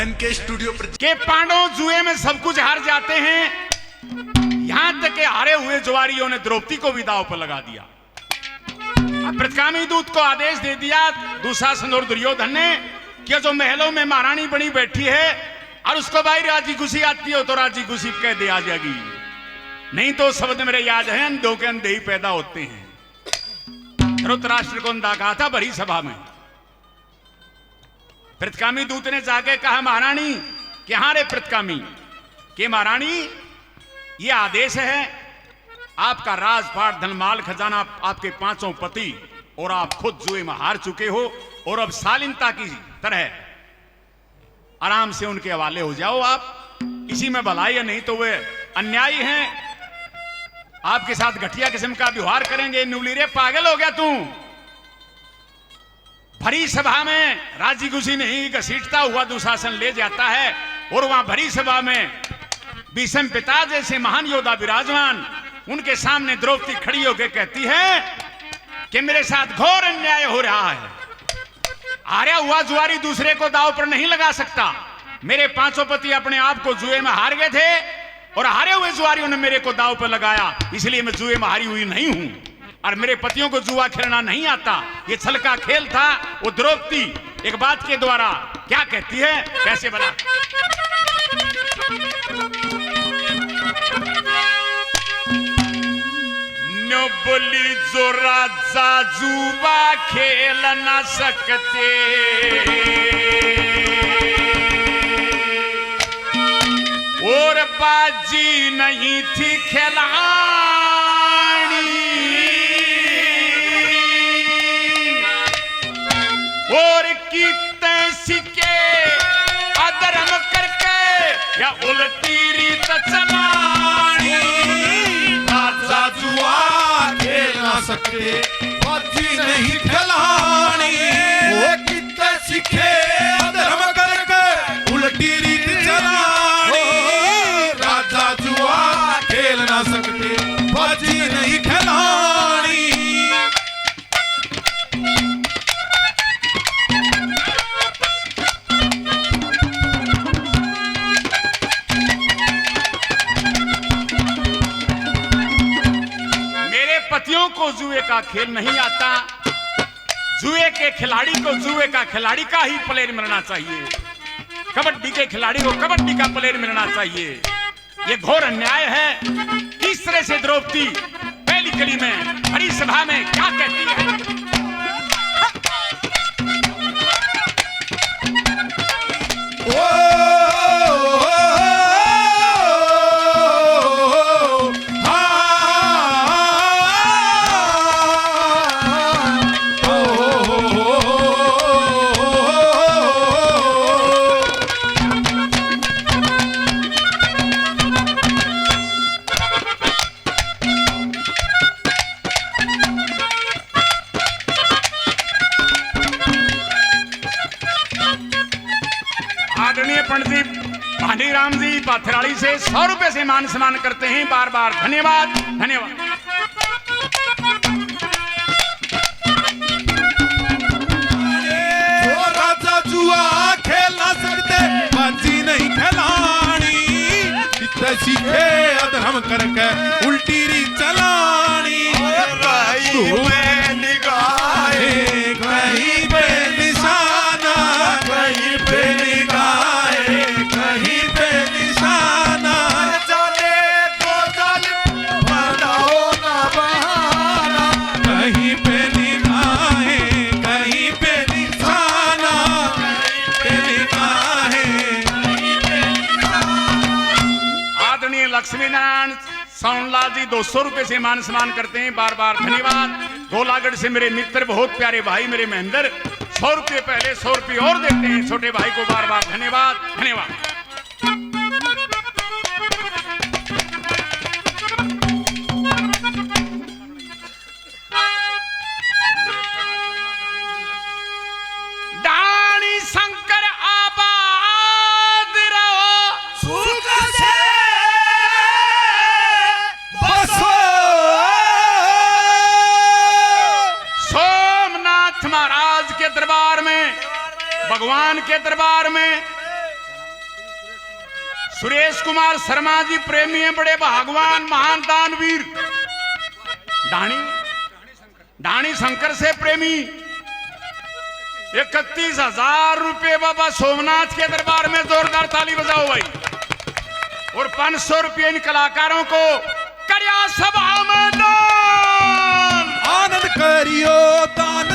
N K studio पर के पांडव जुए में सब कुछ हार जाते हैं, यहां तक के हारे हुए जुआरियों ने द्रौपदी को भी दांव पर लगा दिया। अब प्रतिगामी दूत को आदेश दे दिया दुशासन और दुर्योधन ने कि जो महलों में महारानी बनी बैठी है और उसको भाई राजी खुशी आती हो तो राजी खुशी कह दे आ जाएगी, नहीं तो शब्द मेरे याद है अंधों के अंधे ही पैदा होते हैं। धृतराष्ट्र को अंधा कहा था भरी सभा में। प्रतिगामी दूत ने जाके कहा महारानी कि हाँ रे प्रतिगामी कि महारानी ये आदेश है, आपका राजपाट धनमाल खजाना आपके पांचों पति और आप खुद जुए में हार चुके हो और अब शालीनता की तरह आराम से उनके हवाले हो जाओ। आप इसी में भलाई है, नहीं तो वे अन्यायी हैं, आपके साथ घटिया किस्म का व्यवहार करेंगे। न्यूली रे पागल हो गया तू। भरी सभा में राजी खुशी नहीं घसीटता हुआ दुशासन ले जाता है और वहां भरी सभा में भीष्म पिता जैसे महान योद्धा विराजमान, उनके सामने द्रौपदी खड़ी होकर कहती है कि मेरे साथ घोर अन्याय हो रहा है। हारा हुआ जुआरी दूसरे को दांव पर नहीं लगा सकता। मेरे पांचों पति अपने आप को जुए में हार गए थे और हारे हुए जुआरियों ने मेरे को दांव पर लगाया, इसलिए मैं जुए में हारी हुई नहीं हूं और मेरे पतियों को जुआ खेलना नहीं आता। ये छल का खेल था। वो द्रौपदी एक बात के द्वारा क्या कहती है, कैसे बना नो बोली जो राजा जुआ खेल ना सकते, और बाजी नहीं थी खिलाड़ी, और कीते सिक्के अधर्म करके या उल्टी रीत चलानी। राजा जुआ खेल ना सकते, बाजी नहीं खिलानी, वो कितने सीखे अधर्म करके उल्टी रीत चलानी। राजा जुआ खेल ना सकते, बाजी नहीं खिलानी। पतियों को जुए का खेल नहीं आता। जुए के खिलाड़ी को जुए का खिलाड़ी का ही प्लेयर मिलना चाहिए, कबड्डी के खिलाड़ी को कबड्डी का प्लेयर मिलना चाहिए। ये घोर अन्याय है। किस तरह से द्रौपदी पहली कड़ी में बड़ी सभा में क्या कहती है, राम जी पाथराली से 100 रुपए से मान सम्मान करते हैं। बार बार धन्यवाद धन्यवाद। राजा जुआ खेल ना सकते, बाजी नहीं खिलानी, कितने सीखे अधर्म करके उल्टी री चलानी। कहीं पे निशाना, कहीं पे निगाहे, कहीं पे निशाना, चले तो चल बनाओ ना बहाना। कहीं पे निगाहे, कहीं पे निशाना, कहीं पे निगाहे, कहीं पे निशाना। आदरणीय लक्ष्मीनारायण सोनलाल जी 200 रुपए से मान सम्मान करते हैं। बार बार धन्यवाद। गोलागढ़ से मेरे मित्र बहुत प्यारे भाई मेरे महेंद्र 100 रुपये पहले 100 रुपये और देते हैं। छोटे भाई को बार बार धन्यवाद धन्यवाद। डाणी शंकर आबाद रहो, सुख से बसो। सोमनाथ महाराज के दरबार में, भगवान के दरबार में सुरेश कुमार शर्मा जी प्रेमी हैं, बड़े भगवान, महान दानवीर। ढाणी शंकर से प्रेमी 31,000 रुपए बाबा सोमनाथ के दरबार में, जोरदार ताली बजाओ भाई। और 500 रुपये इन कलाकारों को करिया सभा में दान। आनंद करियो दान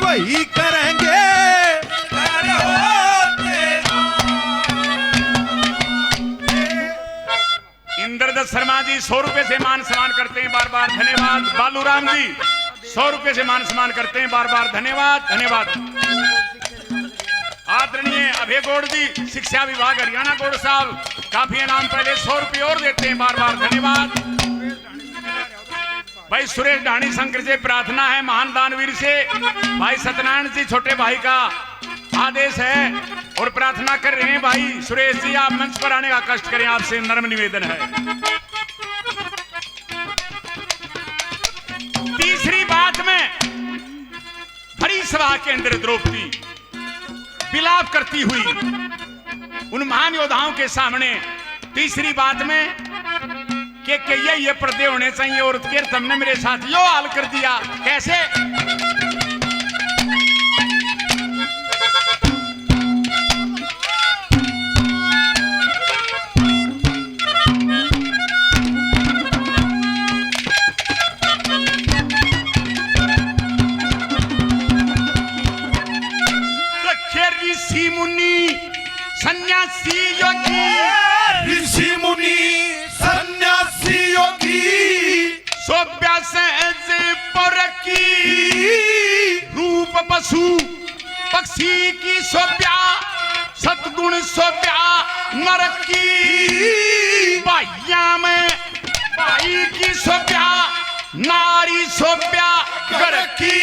वही करेंगे। इंद्रदत्त शर्मा जी 100 रुपए से मान सम्मान करते हैं, बार बार धन्यवाद। बालूराम जी 100 रुपए से मान सम्मान करते हैं, बार बार धन्यवाद धन्यवाद। आदरणीय अभय गौड़ जी शिक्षा विभाग हरियाणा गौड़ साहब काफी इनाम पहले 100 रुपये और देते हैं, बार बार धन्यवाद। भाई सुरेश ढाणी शंकर से प्रार्थना है, महान दानवीर से भाई सत्यनारायण जी छोटे भाई का आदेश है और प्रार्थना कर रहे हैं। भाई सुरेश जी आप मंच पर आने का कष्ट करें, आपसे नर्म निवेदन है। तीसरी बात में भरी सभा के अंदर द्रौपदी विलाप करती हुई उन महान योद्धाओं के सामने तीसरी बात में कि ये पर्दे होने चाहिए और तुमने मेरे साथ यो हाल कर दिया, कैसे? ऋषि मुनि सन्यासी योगी, ऋषि मुनि सन्यासी योगी, सोभ्या सहज परकी, रूप पशु पक्षी की सोभ्या, सतगुण सोभ्या नरकी, बाह्या में बाई की सोभ्या, नारी सोभ्या घर की,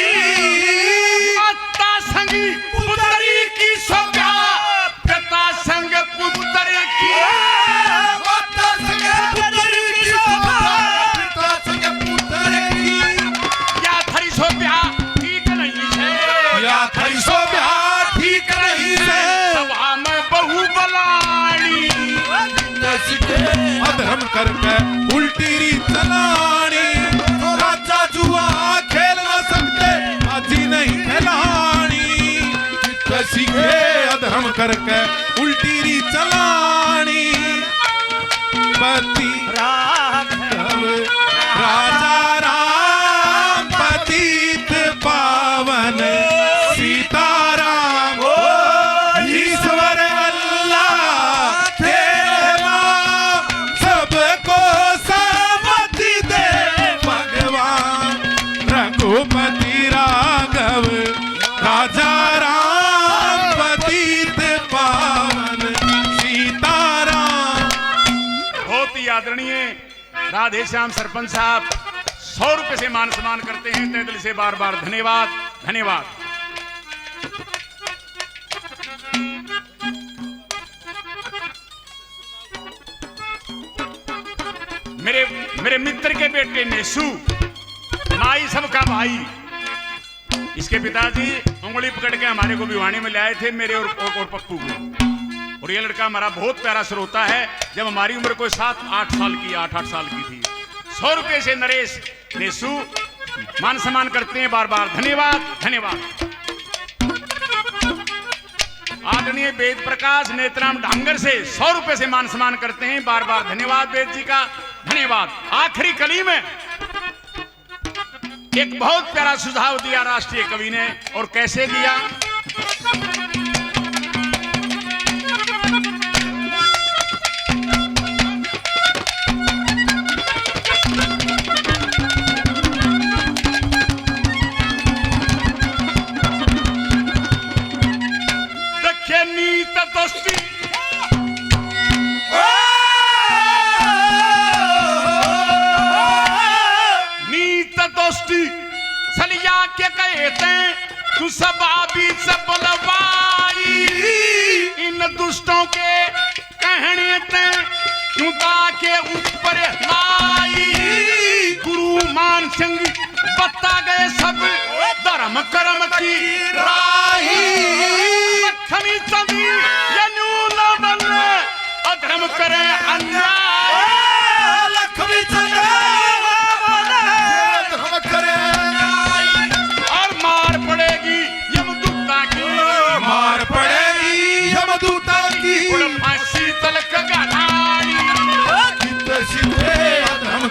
अत्ता संगी पुत्री की सोभ्या, पिता संग पुत्र की, या थरी सोभ्या ठीक नहीं है, या थरी सोभ्या ठीक नहीं है। सभा में बहु बलानी, अधर्म करके उल्टी री चलानी, राजा जुआ खेल ना सकते बाजी नहीं खिलानी, सीखे अधर्म करके उल्टी री चलानी। पति राघव राजा राम पतित पावन सीताराम, ईश्वर अल्लाह तेरे नाम, सबको सम्मति दे भगवान। रघुपति राघव राजा राम पतित पावन सीताराम। बहुत ही आदरणीय राधे श्याम सरपंच साहब 100 रुपए से मान सम्मान करते हैं, तहे दिल से बार बार धन्यवाद धन्यवाद। मेरे मित्र के बेटे नेसू, माई सबका भाई, इसके पिताजी उंगली पकड़ के हमारे को भिवानी में ले आए थे, मेरे और पप्पू को। और ये लड़का हमारा बहुत प्यारा श्रोता है, जब हमारी उम्र कोई 7-8 साल की 8-8 साल की थी। 100 रुपए से नरेश नेसू मान सम्मान करते हैं, बार बार धन्यवाद धन्यवाद। आदरणीय वेद प्रकाश नेत्राम डांगर से 100 रुपए से मान सम्मान करते हैं, बार बार धन्यवाद वेद जी का धन्यवाद। आखिरी कली में एक बहुत प्यारा सुझाव दिया राष्ट्रीय कवि ने, और कैसे दिया? नीत दोस्ती नीत दोस्ती सलिया के कहते तू सब आबी सब बुलवाई, इन दुष्टों के कहने ते तू के ऊपर लाई। गुरु मान सिंह बता गए सब धर्म कर्म की राही, लखनी चंदी ये न्यू न बने अधर्म करे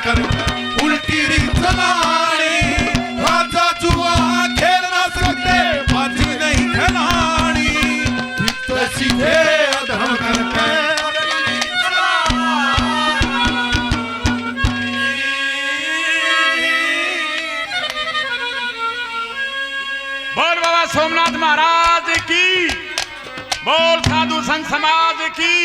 करके उल्टी री चलानी राजा जुआ खेल ना सकते बाजी नहीं खिलानी इतना सीखे अधर्म करके बोल बाबा सोमनाथ महाराज की, बोल साधु संत समाज की।